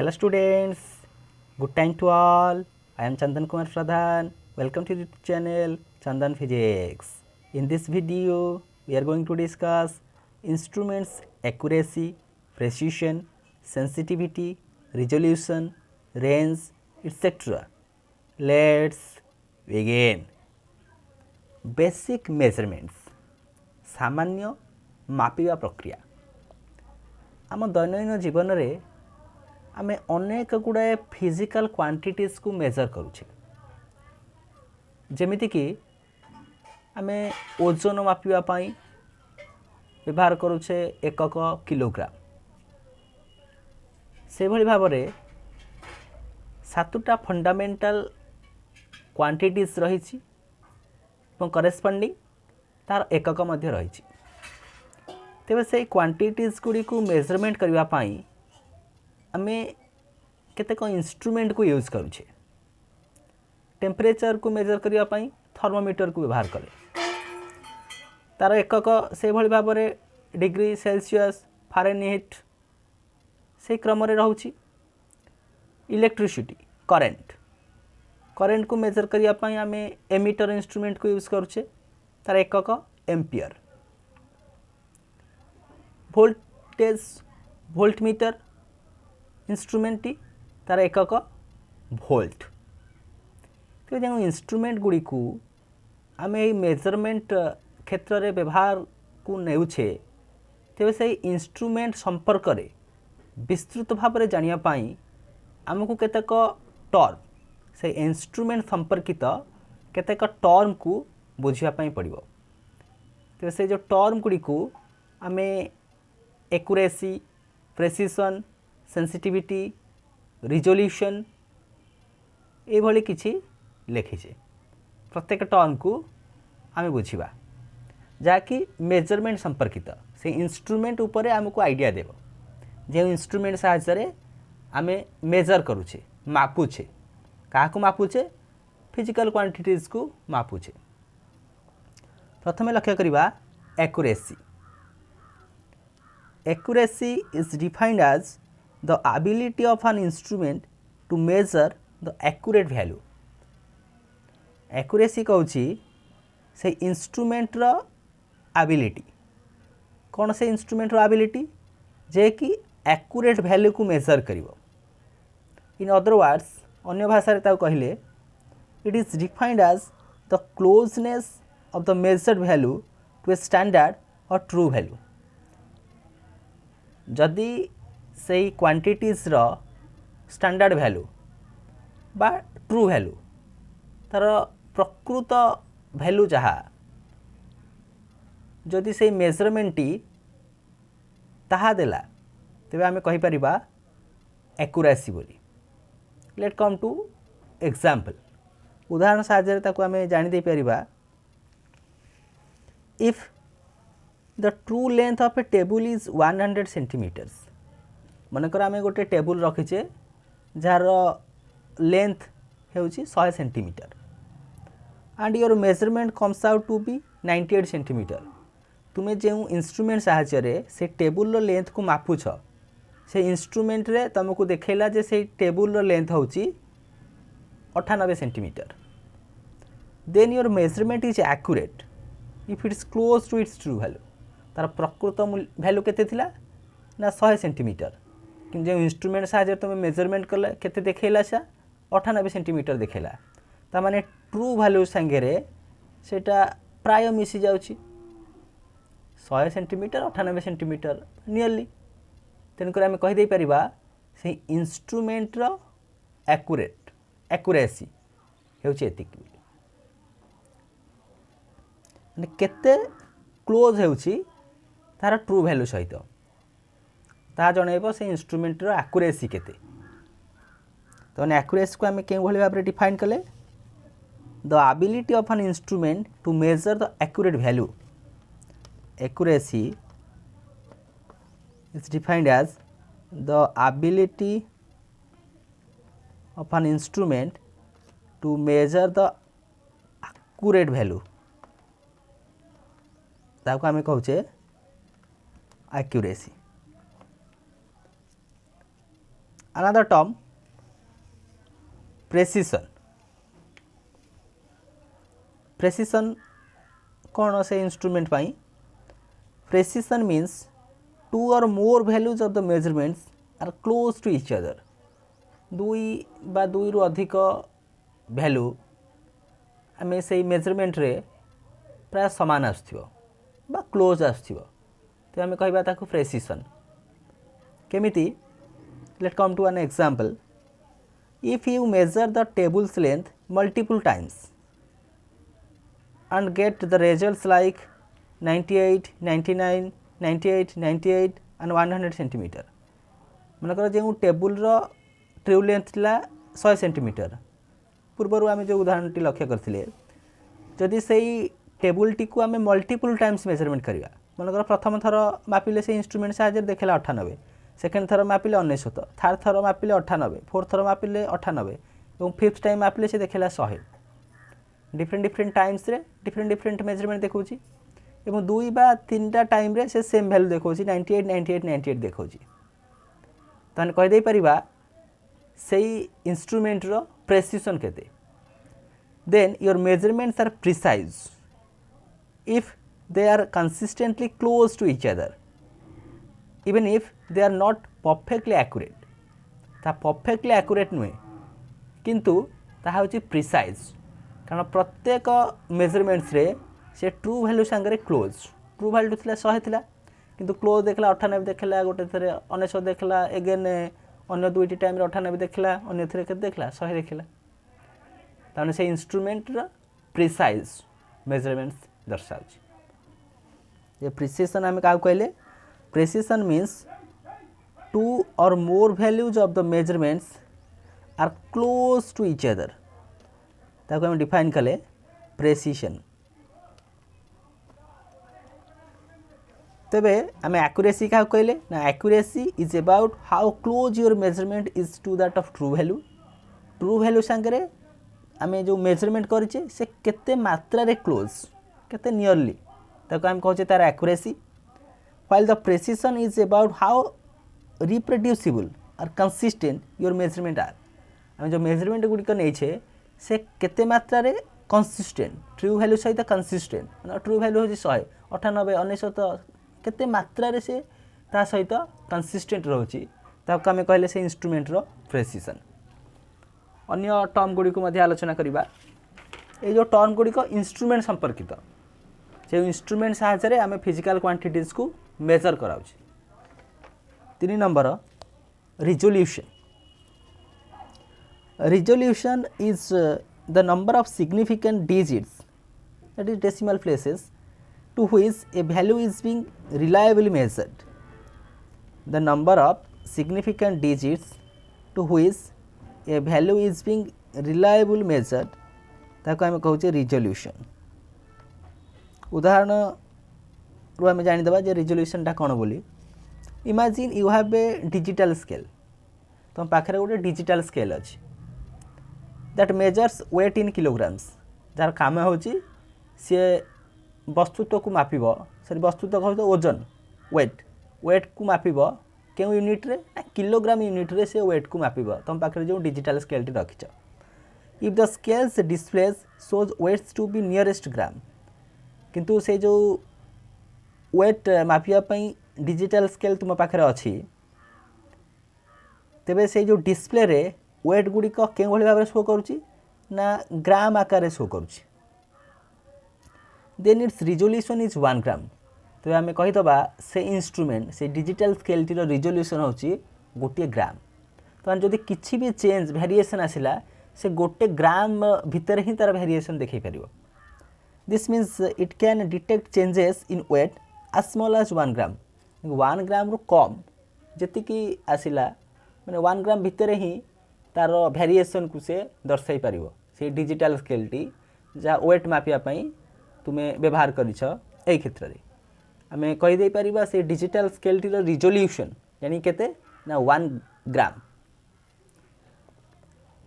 Hello students, good time to all. I am Chandan Kumar Pradhan. Welcome to the channel Chandan Physics. In this video, we are going to discuss instruments accuracy, precision, sensitivity, resolution, range, etc. Let's begin. Basic measurements. सामान्य मापिवा प्रक्रिया आम दैनन्दिन जीवन में आमे अनेक गुड़ाए physical quantities को major करुचे जेमिति कि आमे ओजन मापिवा पाई व्यवहार करुचे एकक किलोग्राम से भली भाव में सातटा फंडामेंटल क्वांटिटीज रही करेस्पॉन्डिंग तार एकक मध्य रही तेज से क्वांटिटीज गुड़ी को मेजरमेंट करने आमे केतेक इंस्ट्रूमेंट को यूज करुचे टेम्परेचर को मेजर करने थर्मोमीटर को व्यवहार कले तार एकक से भली भाव में डिग्री सेल्सियस फारेनहीट से क्रम रोचे इलेक्ट्रिसिटी करेंट को मेजर करने आमे एमीटर इंस्ट्रूमेंट को यूज करुचे तार एकक ampere voltage voltmeter instrument T तार एकक वोल्ट तो जो इंस्ट्रूमेंट गुड़ी को आम मेजरमेंट क्षेत्र में व्यवहार को नेउछे तेज से इंस्ट्रूमेंट संपर्क में विस्तृत भाव में जानापी आमको केतेक टर्म से इंस्ट्रूमेंट संपर्कित केतेक टर्म को बुझापी पड़ो तो से जो टर्म गुड़ी को आम एक्यूरेसी प्रेसिशन सेंसिटिविटी रिजोल्यूशन ये भली किछि लिखीचे प्रत्येक टर्म को आम बुझा जहाँकि मेजरमेंट संपर्कित से इंस्ट्रूमेंट उपर आमको आइडिया देव जो इंस्ट्रूमेंट साहाय्य आम मेजर करुचे मापुचे क्या मापुचे फिजिकल क्वांटिटीज को मापुचे प्रथम लक्ष्य करवा accuracy accuracy is defined as the ability of an instrument to measure the accurate value. accuracy कहूँ से इंस्ट्रूमेंट रो एबिलिटी कौन से इंस्ट्रूमेंट रो एबिलिटी जे कि एक्यूरेट वैल्यू को मेजर करिवो इन अदर वर्ड्स अन्य भाषा रे ताऊ कहले it is defined as the closeness of the measured value to a standard और ट्रू वैल्यू जदि से क्वांटिटीज रो स्टैंडर्ड वैल्यू बा ट्रू वैल्यू तार प्रकृत वैल्यू जहाँ जदि से मेजरमेंट टी ताहा देला तेबे आमे कहि परिबा एक्यूरेसी बोली लेट कम टू एग्जांपल उदाहरण साहाय्य ताको आमे जानि दे परिबा if the true length of a table is 100 centimetres मनकर आम गोटे टेबुल रखीचे जार लेंथ होची 100 centimetre and your measurement comes out to be 98 centimetre तुम्हें जो इंस्ट्रूमेंट साहाय्य से टेबुल लेंथ को मापुछ से इंस्ट्रूमेंट रे तुमको देखला जे से टेबुल लेंथ होची 98 centimetre then your measurement is accurate if it's close to its true value तार प्रकृत वैल्यू केते थिला ना 100 सेंटीमीटर कि जो इंस्ट्रूमेंट साहाय्य तुम मेजरमेंट कले केते देखैला सा 98 सेंटीमीटर देखैला ता माने ट्रू वैल्यू संगे सेटा प्राय मिसी जाउची 100 सेंटीमीटर 98 सेंटीमीटर नियरली तेनकर आम कहि दे परिबा से इंस्ट्रूमेंट रो एक्यूरेसी हेउची एतिक माने केते क्लोज हेउची तार ट्रू वैल्यू सहित ता जनइब से इंस्ट्रूमेंट रो एक्यूरेसी केते तो एक्यूरेसी को आम केउ भली भाव में डिफाइन कले the ability of an instrument to measure the accurate value accuracy is defined as the ability of an instrument to measure the accurate value ताको आम कहूचे accuracy another term precision. Precision कौन से इंस्ट्रूमेंट पाई? Precision means two or more values of the measurements are close to each other. दुई बा दुई रु अधिक भैल्यू आम से मेजरमेंट रे प्राय समान आसथिबो बा क्लोज आसथिबो तो आम कहबा ताकू प्रेसिशन. केमिति? Let come to an example. If you measure the table's length multiple times and get the results like 98, 99, 98, 98 and 100 cm. मनकर जो टेबुल ट्रू लेंथ थिला 100 cm पूर्वर आम जो उदाहरण टी लक्ष्य करथिले जदि से टेबुल टी को आम मल्टीपल टाइम्स मेजरमेंट करवा मनकर प्रथम थर मापिले से इंस्ट्रूमेंट साहाय्य देखला 98, सेकेंड थर मापिले 99, थर्ड थर मापिले 98, फोर्थ थर मापिले 98 और फिफ्थ टाइम मापिले से देखला 100. डिफरेंट डिफरेंट टाइम्स रे डिफरेंट डिफरेंट मेजरमेंट देखौछि एवं दुई बा तीनटा टाइम रे से सेम वैल्यू देखौछि 98 98 98 देखौछि. तहन कहि दे परिबा सेही इंस्ट्रूमेंट रो प्रेसिशन केते. Then your measurements are precise if they are consistently close to each other even if they are not perfectly accurate. ता परफेक्टली एक्यूरेट नुहे किंतु ताहा होछि प्रिसाइज कारण प्रत्येक मेजरमेंट्स रे से ट्रू वैल्यू सांगे क्लोज. ट्रू वैल्यू थिला 100 थिला किंतु क्लोज देखला 98 देखला गोटे थरे 99 देखला एगेन अन्य दुईटी टाइम रे 98 देखला अन्य थरे के देखला 100 देखला. ताने से इंस्ट्रूमेंट रा प्रिसाइज मेजरमेंट्स दर्शाउछ. ये प्रिसिशन हम का कहले? Precision means two or more values of the measurements are close to each other. ताको हम डिफाइन कले प्रेसिशन. तबे आम एक्यूरेसी क्या कहले ना? Accuracy is about how close your measurement is to that of true value. True value सांगे आम जो मेजरमेंट करें से केते मात्रा रे क्लोज केते नियरली ताको हम कहचे तार accuracy. While the precision is about how reproducible और कंसिस्टेंट योर मेजरमेंट आर. आम जो मेजरमेंट गुड़िक नहीं से केते मात्रा रे कंसिस्टेंट ट्रू वैल्यू सहित कंसिस्टेंट ट्रू वैल्यू हो 100 98 99 केते मात्रा रे से ता सहित कंसिस्टेंट रहउची ताको आम कहले से इंस्ट्रूमेंट रो प्रेसिशन. अन्य टर्म गुड़ी को मध्य आलोचना करिबा. ए जो टर्म गुड़ी को इंस्ट्रूमेंट संपर्कित से इंस्ट्रूमेंट साहाय्य आम फिजिकल क्वांटिटीज को मेजर कराउची. 3 number resolution. Resolution is the number of significant digits, that is decimal places, to which a value is being reliably measured. The number of significant digits to which a value is being reliably measured ताको आम कहूचे resolution. उदाहरण रू आम जानीदे जे resolution टा कौन बोली. Imagine you have a digital scale. तुम पाखे गोटे डिजिटल स्केल अच्छी that measures weight in kilograms. जार काम होची सी वस्तुत्व को मापिब सरी वस्तुत्व कह ओजन वेट को मापिब क्यों यूनिट रे ना किलोग्राम यूनिट रे से वेट को मापिब. तुम पाखे जो डिजिटल स्केल टी रखिछ if the scales displays shows weights to be nearest gram किंतु से जो वेट मापिया पई डिजिटल स्केल तुम पाखे अच्छी तेबे से जो डिस्प्ले रे वेट गुड़िक क्यों भाव में शो करुच्ची ना ग्राम आकार शो करुच्ची. Then its resolution is 1 gram. तो आम कहीदबा से इंस्ट्रूमेंट से डिजिटल स्केल टी रिजोल्यूशन होची गोटे ग्राम. तो जदि किसी भी चेंज वेरिएशन आसिला से गोटे ग्राम भितर ही तार वेरिएशन देखै परिबो. This means it can detect changes in weight as small as 1 gram. 1 gram रु कम जेतिकी आसिला माने 1 ग्राम भितर ही तार वेरिएशन को से दर्शाई पारिबो. से डिजिटल स्केल टी जा वेट मापिया पई तुमे व्यवहार करिछ एई क्षेत्र रे आमे कहि दे परिबा से डिजिटल स्केल टी रो रिजोल्यूशन यानी केते ना 1 ग्राम.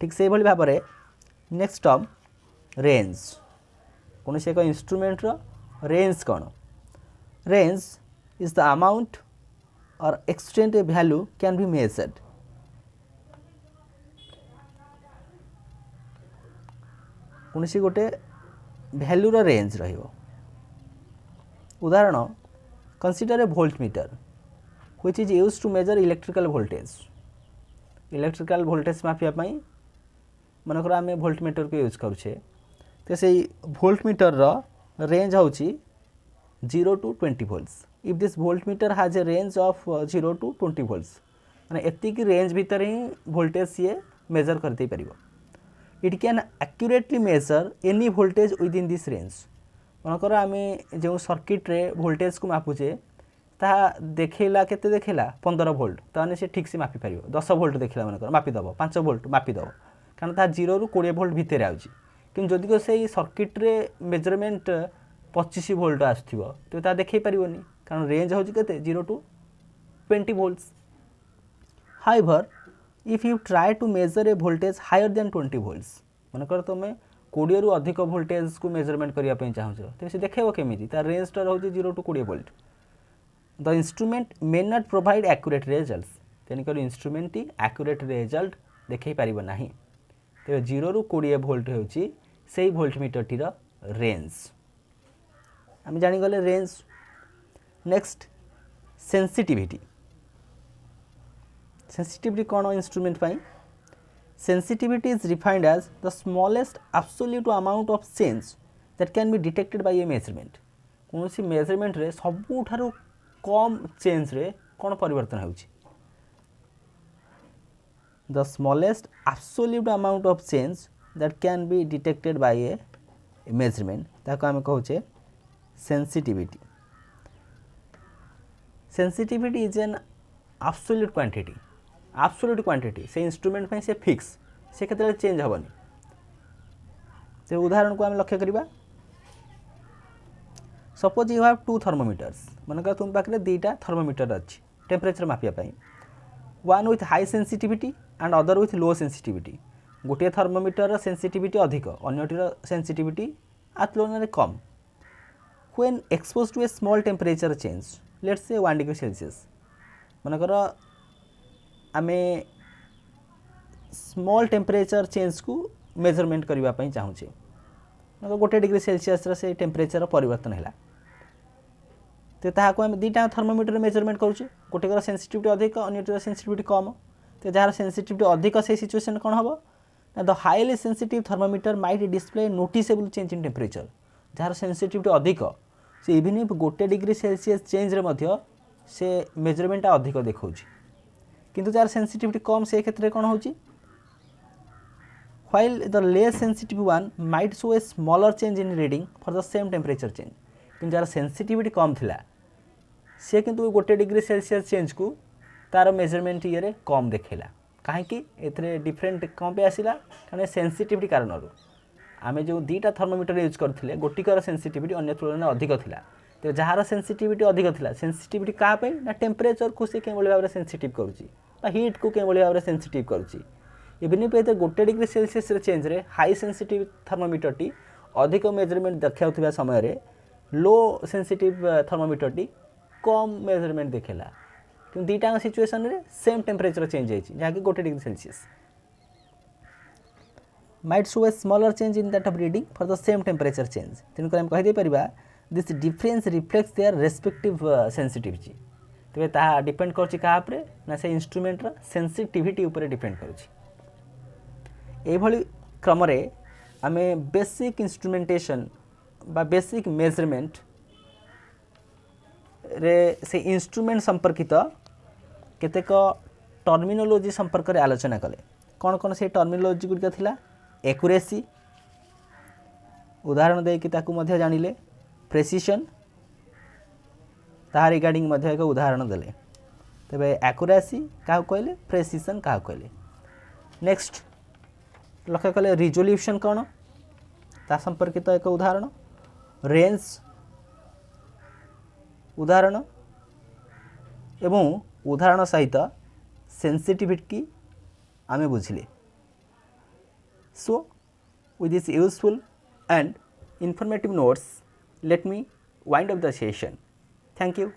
ठीक से भली भाबरे नेक्स्ट टर्म रेंज. कोन से को इंस्ट्रूमेंट रो रेंज कोन? Range is the amount or extent a value can be measured. कौन सी गोटे भैल्यूर रेंज रहिबो। उदाहरण consider a volt meter which is use to measure electrical voltage. Electrical voltage मापिया मनकर आम वोल्ट मीटर को यूज करुचे तो से वोल्ट मीटर रेंज हूँ 0 to 20 volts। If this volt meter हाज ए रेंज ऑफ 0 to 20 volts माने एतिक रेंज भितर ही वोल्टेज सी मेजर करते पारिबो। It can accurately measure any voltage within this range. मनकर आम जो सर्किट रे वोल्टेज को मापुचे ता देखला केते देखला 15 वोल्ट ताने से ठीक से मापी पारिबो। 10 वोल्ट देखला मनकर मापीदेव 5 वोल्ट मापीदेव कारण ता 0 ରୁ 20 वोल्ट भितर आउची। कि जदि को से सर्किट रे मेजरमेंट 25 वोल्ट आसथिबो तो ता देखै पारिबोनी कारण रेंज होची केते 0 to 20 volts। However if you try to measure a voltage higher than 20 volts मनकर तुम 20 ରୁ अधिक वोल्टेज को मेजरमेंट करिया पई चाहछो तो से देखेबो केमिति ता रेंज ता रहउची 0 to 20 volt. The instrument may not provide accurate results तेनिकर इंस्ट्रूमेंट एक्यूरेट रिजल्ट देखै पारिबो नाही। तो 0 ରୁ 20 वोल्ट होची सेही वोल्ट मीटर टीर रेंज। आम जानीगले रेंज। Next sensitivity. सेंसिटिविटी कौन इंस्ट्रूमेंट पाई? Sensitivity is defined as the smallest absolute amount of change that can be detected by a measurement. कौन सी मेजरमेंट रे सबुठारु कम चेंज रे कौन परिवर्तन होउची। The smallest absolute amount of change that can be detected by a measurement ताको आम कहूचे sensitivity. Sensitivity is an absolute quantity. Absolute quantity से इंस्ट्रूमेंट पे से फिक्स से केते चेंज हेबनी। तो उदाहरण को आम लक्ष्य करिबा। सपोज यू हैव 2 थर्मोमीटर्स मनकर तुम पाखरे 2टा थर्मोमीटर अछि टेम्परेचर मापिया पई। One with high sensitivity and other with low sensitivity. गोटे थर्मोमीटर सेंसिटिविटी अधिक अन्यटीर सेंसिटिविटी आ तुलन कम। When expose to a small temperature change let's say 1 degree Celsius मनकर आमे स्मॉल टेम्परेचर चेंज को मेजरमेंट करने चाहूँचे मतलब 1 डिग्री सेल्सियस से टेम्परेचर परिवर्तन है तो ताको आम 2टा थर्मोमीटर मेजरमेंट करुचे गोटेकर सेंसिटिविटी अधिक अन्यटर सेंसिटिविटी कम। तो जार सेंसिटिविटी अधिक से सिचुएशन कौन हम ना the highly sensitive thermometer might display noticeable change in temperature. Jar sensitivity अधिक से even if 1 degree Celsius change रे मध्य से मेजरमेंट अधिक देखौची किंतु जार सेंसिटिविटी कम से क्षेत्र में कौन होची while the less sensitive one might show a smaller change in reading for the same temperature change। किंतु जार सेंसिटिविटी कम थिला से किंतु 1 डिग्री सेल्सियस चेंज को तार मेजरमेंट ये कम देखेला कहीं एथरे डिफरेंट कम पे आसिला कारण सेंसिटिविटी कारण आम जो 2टा थर्मोमीटर यूज करथिले गोटिकर सेंसिटिविटी अन्य तुलन अधिक थिला। तो जार सेंसिटिविटी अधिक थिला सेंसिटिविटी का पे ना टेम्परेचर को से के भाव सेंसिटिव करूची बा हीट को के भाव सेंसिटिव करूची। इवन इफ 1 डिग्री सेल्सियस रे चेंज रे हाई सेंसिटिव थर्मोमीटर टी अधिक मेजरमेंट देखाउथिबा समय रे लो सेंसिटिव थर्मोमीटर टी कम मेजरमेंट देखेला कि 2टा सिचुएशन रे सेम टेम्परेचर चेंज होइछि जहा कि 1 degree Celsius might show a smaller change in that of reading for the same temperature change। तेणुकर हम कहि दे परिबा this difference reflects their respective sensitivity. तेबे ता डिपेंड करछि का उपरे ना से इंस्ट्रूमेंट रा सेंसिटिविटी उपरे डिपेंड करछि। एई भली क्रम रे हमें बेसिक इंस्ट्रूमेंटेशन बा बेसिक मेजरमेंट रे से इंस्ट्रूमेंट संपर्कित केतेक टर्मिनोलॉजी संपर्क रे आलोचना कले। कौन कौन से टर्मिनोलॉजी गुड़िक थिला एक्यूरेसी उदाहरण देकी ताकू मध्य जानिले प्रेसिशन ता रिगार्डिंग मध्य एक उदाहरण देले। तेबे एक्यूरेसी का कहले प्रेसिशन का कहले। नेक्स्ट लक्ष्य कले रिजोल्यूशन कौन ता संपर्कित एक उदाहरण रेंज उदाहरण एवं उदाहरण सहित सेंसिटिविटी की आमे बुझिले। So with this useful and informative notes let me wind up the session. Thank you.